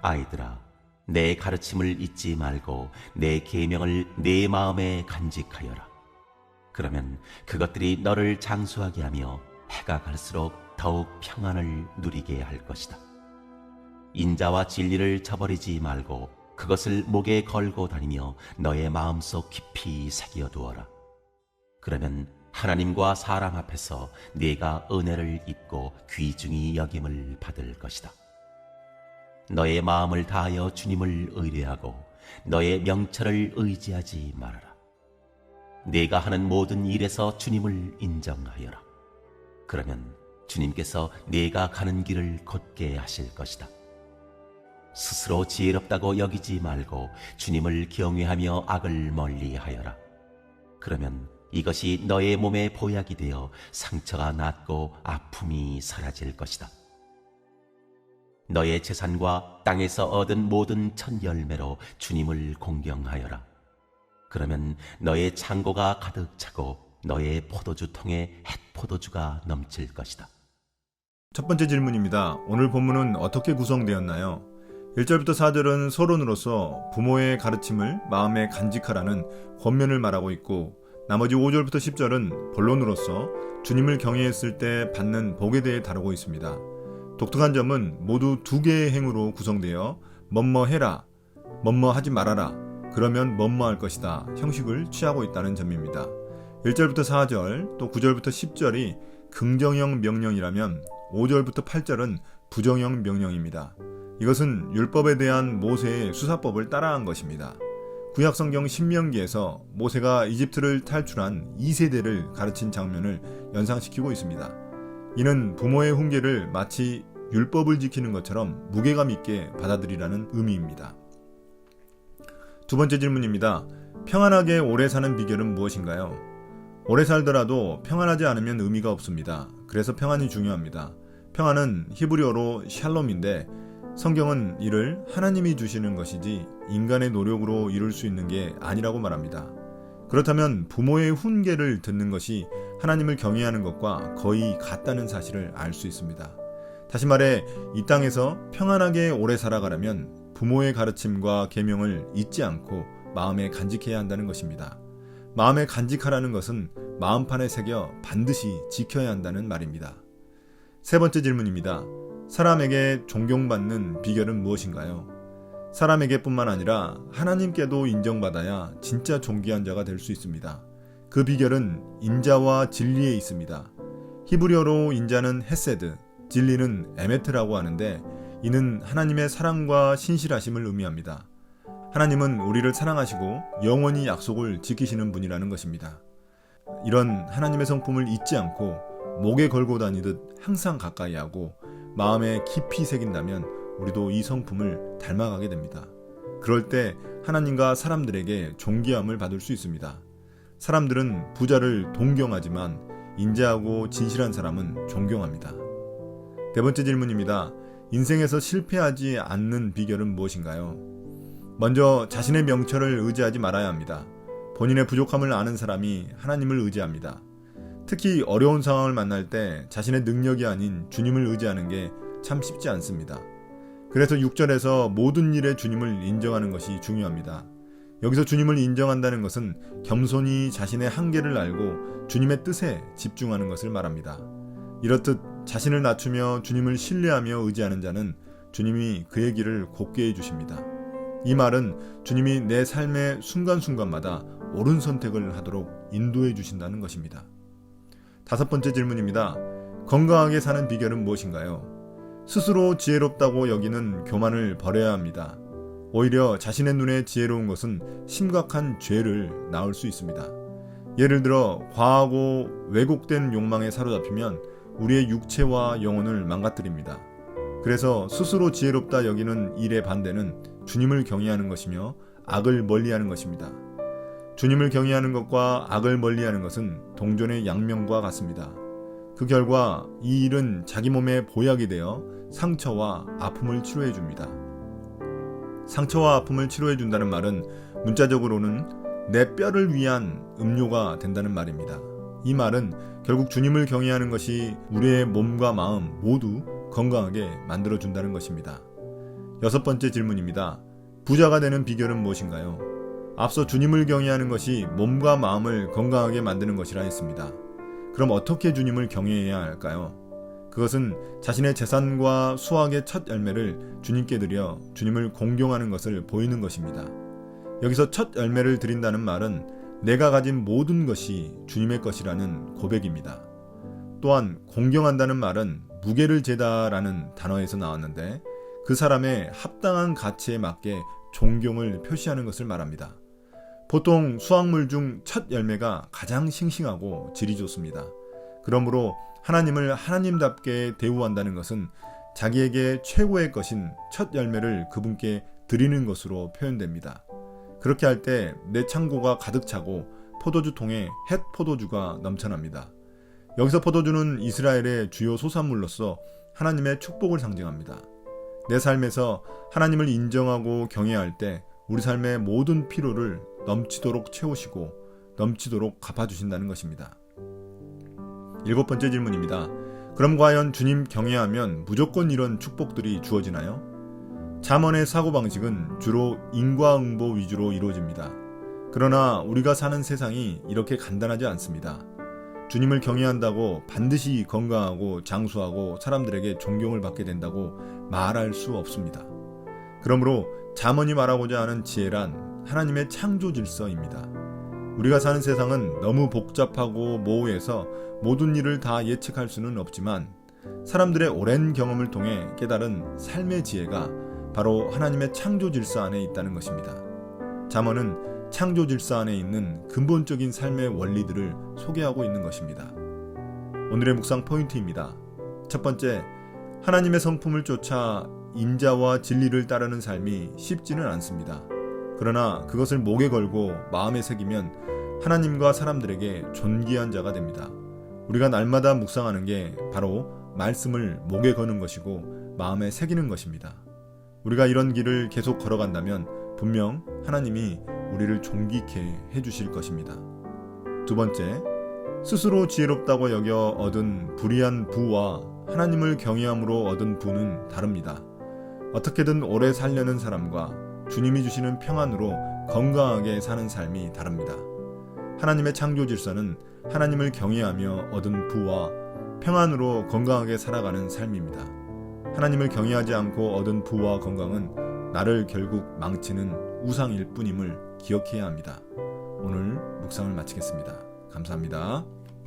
아이들아, 내 가르침을 잊지 말고 내 계명을 내 마음에 간직하여라. 그러면 그것들이 너를 장수하게 하며 해가 갈수록 더욱 평안을 누리게 할 것이다. 인자와 진리를 저버리지 말고 그것을 목에 걸고 다니며 너의 마음속 깊이 새겨두어라. 그러면 하나님과 사람 앞에서 네가 은혜를 입고 귀중히 여김을 받을 것이다. 너의 마음을 다하여 주님을 의뢰하고 너의 명철을 의지하지 말아라. 네가 하는 모든 일에서 주님을 인정하여라. 그러면 주님께서 네가 가는 길을 곧게 하실 것이다. 스스로 지혜롭다고 여기지 말고 주님을 경외하며 악을 멀리하여라. 그러면 이것이 너의 몸에 보약이 되어 상처가 낫고 아픔이 사라질 것이다. 너의 재산과 땅에서 얻은 모든 첫 열매로 주님을 공경하여라. 그러면 너의 창고가 가득 차고 너의 포도주 통에 햇포도주가 넘칠 것이다. 첫 번째 질문입니다. 오늘 본문은 어떻게 구성되었나요? 1절부터 4절은 서론으로서 부모의 가르침을 마음에 간직하라는 권면을 말하고 있고, 나머지 5절부터 10절은 본론으로서 주님을 경외했을 때 받는 복에 대해 다루고 있습니다. 독특한 점은 모두 두 개의 행으로 구성되어 뭐뭐 해라, 뭐뭐 하지 말아라, 그러면 뭐뭐 할 것이다 형식을 취하고 있다는 점입니다. 1절부터 4절 또 9절부터 10절이 긍정형 명령이라면 5절부터 8절은 부정형 명령입니다. 이것은 율법에 대한 모세의 수사법을 따라한 것입니다. 구약성경 신명기에서 모세가 이집트를 탈출한 2세대를 가르친 장면을 연상시키고 있습니다. 이는 부모의 훈계를 마치 율법을 지키는 것처럼 무게감 있게 받아들이라는 의미입니다. 두 번째 질문입니다. 평안하게 오래 사는 비결은 무엇인가요? 오래 살더라도 평안하지 않으면 의미가 없습니다. 그래서 평안이 중요합니다. 평안은 히브리어로 샬롬인데 성경은 이를 하나님이 주시는 것이지 인간의 노력으로 이룰 수 있는 게 아니라고 말합니다. 그렇다면 부모의 훈계를 듣는 것이 하나님을 경외하는 것과 거의 같다는 사실을 알 수 있습니다. 다시 말해 이 땅에서 평안하게 오래 살아가려면 부모의 가르침과 계명을 잊지 않고 마음에 간직해야 한다는 것입니다. 마음에 간직하라는 것은 마음판에 새겨 반드시 지켜야 한다는 말입니다. 세 번째 질문입니다. 사람에게 존경받는 비결은 무엇인가요? 사람에게뿐만 아니라 하나님께도 인정받아야 진짜 존귀한 자가 될 수 있습니다. 그 비결은 인자와 진리에 있습니다. 히브리어로 인자는 헤세드, 진리는 에메트라고 하는데 이는 하나님의 사랑과 신실하심을 의미합니다. 하나님은 우리를 사랑하시고 영원히 약속을 지키시는 분이라는 것입니다. 이런 하나님의 성품을 잊지 않고 목에 걸고 다니듯 항상 가까이 하고 마음에 깊이 새긴다면 우리도 이 성품을 닮아가게 됩니다. 그럴 때 하나님과 사람들에게 존귀함을 받을 수 있습니다. 사람들은 부자를 동경하지만 인자하고 진실한 사람은 존경합니다. 네 번째 질문입니다. 인생에서 실패하지 않는 비결은 무엇인가요? 먼저 자신의 명철을 의지하지 말아야 합니다. 본인의 부족함을 아는 사람이 하나님을 의지합니다. 특히 어려운 상황을 만날 때 자신의 능력이 아닌 주님을 의지하는 게 참 쉽지 않습니다. 그래서 6절에서 모든 일에 주님을 인정하는 것이 중요합니다. 여기서 주님을 인정한다는 것은 겸손히 자신의 한계를 알고 주님의 뜻에 집중하는 것을 말합니다. 이렇듯 자신을 낮추며 주님을 신뢰하며 의지하는 자는 주님이 그의 길을 곱게 해주십니다. 이 말은 주님이 내 삶의 순간순간마다 옳은 선택을 하도록 인도해 주신다는 것입니다. 다섯 번째 질문입니다. 건강하게 사는 비결은 무엇인가요? 스스로 지혜롭다고 여기는 교만을 버려야 합니다. 오히려 자신의 눈에 지혜로운 것은 심각한 죄를 낳을 수 있습니다. 예를 들어 과하고 왜곡된 욕망에 사로잡히면 우리의 육체와 영혼을 망가뜨립니다. 그래서 스스로 지혜롭다 여기는 일의 반대는 주님을 경외하는 것이며 악을 멀리하는 것입니다. 주님을 경외하는 것과 악을 멀리하는 것은 동전의 양면과 같습니다. 그 결과 이 일은 자기 몸에 보약이 되어 상처와 아픔을 치료해 줍니다. 상처와 아픔을 치료해 준다는 말은 문자적으로는 내 뼈를 위한 음료가 된다는 말입니다. 이 말은 결국 주님을 경외하는 것이 우리의 몸과 마음 모두 건강하게 만들어준다는 것입니다. 6번째 질문입니다. 부자가 되는 비결은 무엇인가요? 앞서 주님을 경외하는 것이 몸과 마음을 건강하게 만드는 것이라 했습니다. 그럼 어떻게 주님을 경외해야 할까요? 그것은 자신의 재산과 수확의 첫 열매를 주님께 드려 주님을 공경하는 것을 보이는 것입니다. 여기서 첫 열매를 드린다는 말은 내가 가진 모든 것이 주님의 것이라는 고백입니다. 또한 공경한다는 말은 무게를 재다라는 단어에서 나왔는데 그 사람의 합당한 가치에 맞게 존경을 표시하는 것을 말합니다. 보통 수확물 중 첫 열매가 가장 싱싱하고 질이 좋습니다. 그러므로 하나님을 하나님답게 대우한다는 것은 자기에게 최고의 것인 첫 열매를 그분께 드리는 것으로 표현됩니다. 그렇게 할 때 내 창고가 가득 차고 포도주 통에 햇 포도주가 넘쳐납니다. 여기서 포도주는 이스라엘의 주요 소산물로서 하나님의 축복을 상징합니다. 내 삶에서 하나님을 인정하고 경외할 때 우리 삶의 모든 필요를 넘치도록 채우시고 넘치도록 갚아주신다는 것입니다. 7번째 질문입니다. 그럼 과연 주님 경외하면 무조건 이런 축복들이 주어지나요? 잠언의 사고방식은 주로 인과응보 위주로 이루어집니다. 그러나 우리가 사는 세상이 이렇게 간단하지 않습니다. 주님을 경외한다고 반드시 건강하고 장수하고 사람들에게 존경을 받게 된다고 말할 수 없습니다. 그러므로 잠언이 말하고자 하는 지혜란 하나님의 창조 질서입니다. 우리가 사는 세상은 너무 복잡하고 모호해서 모든 일을 다 예측할 수는 없지만 사람들의 오랜 경험을 통해 깨달은 삶의 지혜가 바로 하나님의 창조 질서 안에 있다는 것입니다. 잠언은 창조 질서 안에 있는 근본적인 삶의 원리들을 소개하고 있는 것입니다. 오늘의 묵상 포인트입니다. 첫 번째, 하나님의 성품을 쫓아 인자와 진리를 따르는 삶이 쉽지는 않습니다. 그러나 그것을 목에 걸고 마음에 새기면 하나님과 사람들에게 존귀한 자가 됩니다. 우리가 날마다 묵상하는 게 바로 말씀을 목에 거는 것이고 마음에 새기는 것입니다. 우리가 이런 길을 계속 걸어간다면 분명 하나님이 우리를 존귀케 해주실 것입니다. 두 번째, 스스로 지혜롭다고 여겨 얻은 불의한 부와 하나님을 경외함으로 얻은 부는 다릅니다. 어떻게든 오래 살려는 사람과 주님이 주시는 평안으로 건강하게 사는 삶이 다릅니다. 하나님의 창조 질서는 하나님을 경외하며 얻은 부와 평안으로 건강하게 살아가는 삶입니다. 하나님을 경외하지 않고 얻은 부와 건강은 나를 결국 망치는 우상일 뿐임을 기억해야 합니다. 오늘 묵상을 마치겠습니다. 감사합니다.